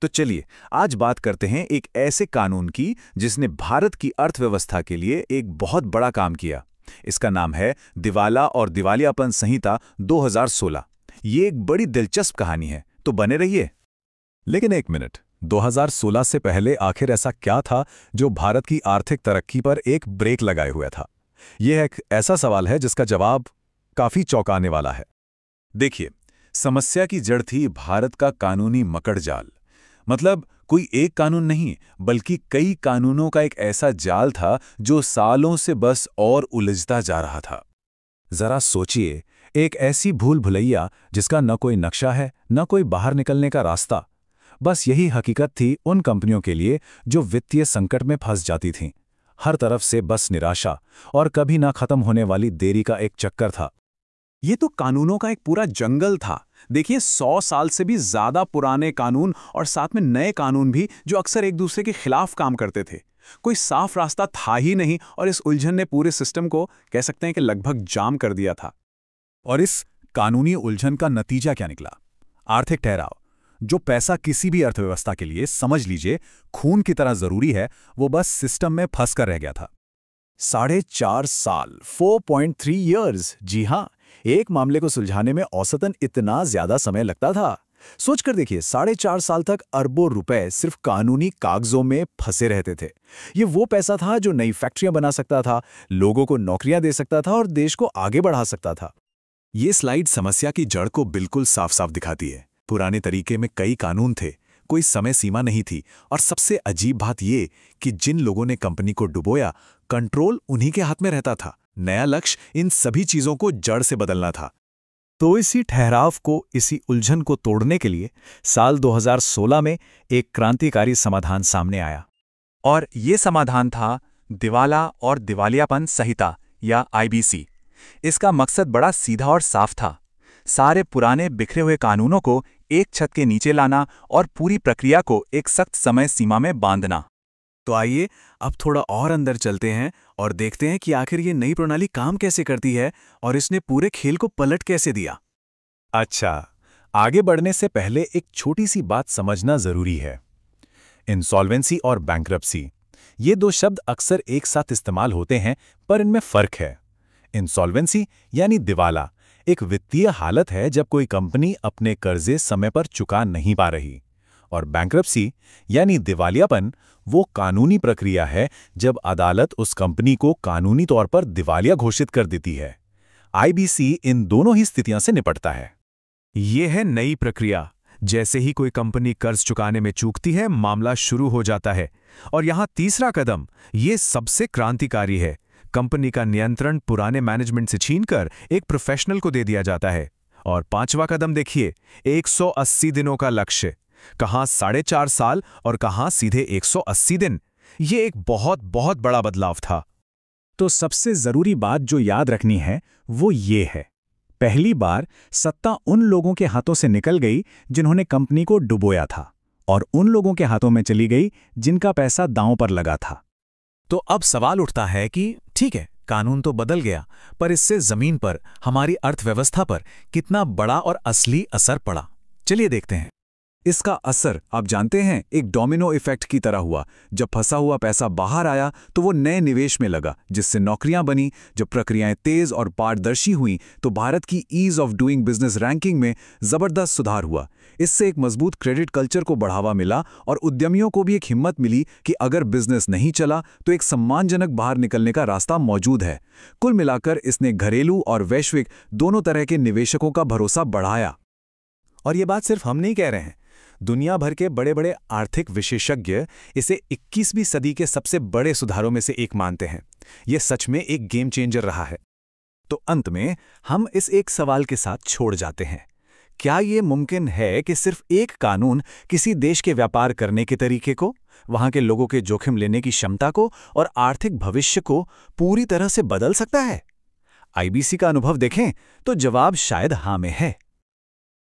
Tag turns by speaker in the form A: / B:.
A: तो चलिए आज बात करते हैं एक ऐसे कानून की जिसने भारत की अर्थव्यवस्था के लिए एक बहुत बड़ा काम किया। इसका नाम है दिवाला और दिवालियापन संहिता 2016। ये एक बड़ी दिलचस्प कहानी है, तो बने रहिए।
B: लेकिन एक मिनट, 2016 से पहले आखिर ऐसा क्या था जो भारत की आर्थिक तरक्की पर एक ब्रेक लगाए हुए था? यह एक ऐसा सवाल है जिसका जवाब काफी चौंकाने वाला है।
A: देखिए, समस्या की जड़ थी भारत का कानूनी मकड़जाल। मतलब कोई एक कानून नहीं, बल्कि कई कानूनों का एक ऐसा जाल था जो सालों से बस और उलझता जा रहा था।
B: जरा सोचिए, एक ऐसी भूल भुलैया जिसका न कोई नक्शा है, न कोई बाहर निकलने का रास्ता। बस यही हकीकत थी उन कंपनियों के लिए जो वित्तीय संकट में फंस जाती थीं। हर तरफ से बस निराशा और कभी ना खत्म होने वाली देरी का एक चक्कर था।
C: ये तो कानूनों का एक पूरा जंगल था। देखिए, 100 साल से भी ज्यादा पुराने कानून और साथ में नए कानून भी जो अक्सर एक दूसरे के खिलाफ काम करते थे। कोई साफ रास्ता था ही नहीं और इस उलझन ने पूरे सिस्टम को कह सकते हैं कि लगभग जाम कर दिया था।
B: और इस कानूनी उलझन का नतीजा क्या निकला? आर्थिक ठहराव। जो पैसा किसी भी अर्थव्यवस्था के लिए, समझ लीजिए, खून की तरह जरूरी है, वो बस सिस्टम में फंस कर रह गया था। 4.5 साल, 4.3 इयर्स। जी हाँ, एक मामले को सुलझाने में औसतन इतना ज्यादा समय लगता था। सोचकर देखिए, 4.5 साल तक अरबों रुपए सिर्फ कानूनी कागजों में फंसे रहते थे। ये वो पैसा था जो नई फैक्ट्रियां बना सकता था, लोगों को नौकरियां दे सकता था और देश को आगे बढ़ा सकता था। ये स्लाइड समस्या की जड़ को बिल्कुल साफ साफ दिखाती है। पुराने तरीके में कई कानून थे, कोई समय सीमा नहीं थी, और सबसे अजीब बात ये कि जिन लोगों ने कंपनी को डुबोया, कंट्रोल उन्हीं के हाथ में रहता था। नया लक्ष्य इन सभी चीजों को जड़ से बदलना था। तो इसी ठहराव को, इसी उलझन को तोड़ने के लिए साल 2016 में एक क्रांतिकारी समाधान सामने आया।
D: और ये समाधान था दिवाला और दिवालियापन संहिता या आईबीसी। इसका मकसद बड़ा सीधा और साफ था। सारे पुराने बिखरे हुए कानूनों को एक छत के नीचे लाना और पूरी प्रक्रिया को एक सख्त समय सीमा में बांधना।
C: तो आइए अब थोड़ा और अंदर चलते हैं और देखते हैं कि आखिर ये नई प्रणाली काम कैसे करती है और इसने पूरे खेल को पलट कैसे दिया।
B: अच्छा, आगे बढ़ने से पहले एक छोटी सी बात समझना जरूरी है। इंसॉल्वेंसी और बैंक्रप्सी, ये दो शब्द अक्सर एक साथ इस्तेमाल होते हैं, पर इनमें फर्क है। इंसॉल्वेंसी यानी दिवाला एक वित्तीय हालत है जब कोई कंपनी अपने कर्जे समय पर चुका नहीं पा रही, और बैंक्रप्सी यानी दिवालियापन वो कानूनी प्रक्रिया है जब अदालत उस कंपनी को कानूनी तौर पर दिवालिया घोषित कर देती है। आईबीसी इन दोनों ही स्थितियों से निपटता है।
C: ये है नई प्रक्रिया। जैसे ही कोई कंपनी कर्ज चुकाने में चूकती है, मामला शुरू हो जाता है। और यहां तीसरा कदम, ये सबसे क्रांतिकारी है। कंपनी का नियंत्रण पुराने मैनेजमेंट से छीनकर एक प्रोफेशनल को दे दिया जाता है। और पांचवा कदम देखिए, 180 दिनों का लक्ष्य। कहां 4.5 साल और कहां सीधे 180 दिन। ये एक बहुत बहुत बड़ा बदलाव था।
B: तो सबसे जरूरी बात जो याद रखनी है वो ये है, पहली बार सत्ता उन लोगों के हाथों से निकल गई जिन्होंने कंपनी को डुबोया था, और उन लोगों के हाथों में चली गई जिनका पैसा दांव पर लगा था।
C: तो अब सवाल उठता है कि ठीक है, कानून तो बदल गया, पर इससे जमीन पर, हमारी अर्थव्यवस्था पर कितना बड़ा और असली असर पड़ा। चलिए देखते हैं।
B: इसका असर आप जानते हैं, एक डोमिनो इफेक्ट की तरह हुआ। जब फंसा हुआ पैसा बाहर आया तो वो नए निवेश में लगा, जिससे नौकरियां बनी। जब प्रक्रियाएं तेज और पारदर्शी हुईं तो भारत की ease of doing business ranking में जबरदस्त सुधार हुआ। इससे एक मजबूत क्रेडिट कल्चर को बढ़ावा मिला और उद्यमियों को भी एक हिम्मत मिली कि अगर बिजनेस नहीं चला तो एक सम्मानजनक बाहर निकलने का रास्ता मौजूद है। कुल मिलाकर इसने घरेलू और वैश्विक दोनों तरह के निवेशकों का भरोसा बढ़ाया।
C: और ये बात सिर्फ हम नहीं कह रहे हैं, दुनिया भर के बड़े बड़े आर्थिक विशेषज्ञ इसे 21वीं सदी के सबसे बड़े सुधारों में से एक मानते हैं। यह सच में एक गेम चेंजर रहा है। तो अंत में हम इस एक सवाल के साथ छोड़ जाते हैं, क्या यह मुमकिन है कि सिर्फ एक कानून किसी देश के व्यापार करने के तरीके को, वहां के लोगों के जोखिम लेने की क्षमता को और आर्थिक भविष्य को पूरी तरह से बदल सकता है? आईबीसी का अनुभव देखें तो जवाब शायद हाँ में है।